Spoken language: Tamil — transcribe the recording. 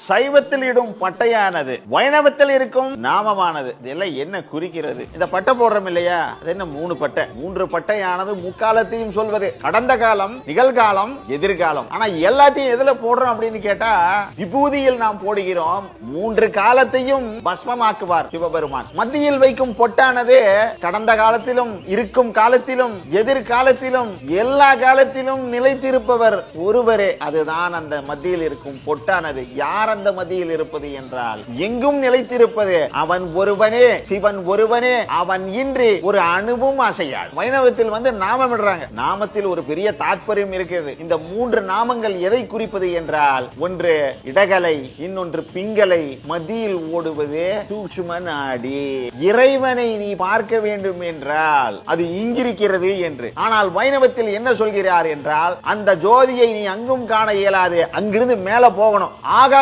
சைவத்தில் இடும் பட்டையானது வைணவத்தில் இருக்கும் நாமமானது. இதெல்லாம் என்ன குறிக்கிறது? இந்த பட்டை போடுறோம் இல்லையா, அது என்ன 3 பட்டை. 3 பட்டையானது முக்காலத்தையும் சொல்வது. கடந்த காலம், நிகழ்காலம், எதிர்காலம். ஆனா எல்லாத்தையும் எதுல போடுறோம் அப்படின்னு கேட்டா விபூதியில் நாம் போடுகிறோம். 3 காலத்தையும் பஸ்மமாக்குவார் சிவபெருமான். மத்தியில் வைக்கும் பொட்டானது கடந்த காலத்திலும், இருக்கும் காலத்திலும், எதிர்காலத்திலும், எல்லா காலத்திலும் நிலைத்திருப்பவர் ஒருவரே. அதுதான் அந்த மத்தியில் இருக்கும் பொட்டானது. யார் அந்த மத்தியில் இருப்பது என்றால் எங்கும் நிலைத்திருப்பது அவன் ஒருவனே, சிவன் ஒருவனே. அவன் இன்றி ஒரு அணுவும் அசையாது. வைணவத்தில் நாமம் இடுறாங்க. நாமத்தில் ஒரு பெரிய தாற்பயம் இருக்கிறது. இந்த 3 நாமங்கள் எதை குறிப்பது என்றால், ஒன்று இடகலை, இன்னொன்று பிங்கலை, மத்தியில் ஓடுவது சூக்ஷ்ம நாடி. இறைவனை நீ பார்க்க வேண்டும் என்றால் அது இங்கிருக்கிறது என்று. ஆனால் வைணவத்தில் என்ன சொல்கிறார் என்றால், அந்த ஜோதியை நீ அங்கும் காண இயலாது, அங்கிருந்து மேல போகணும். ஆகாய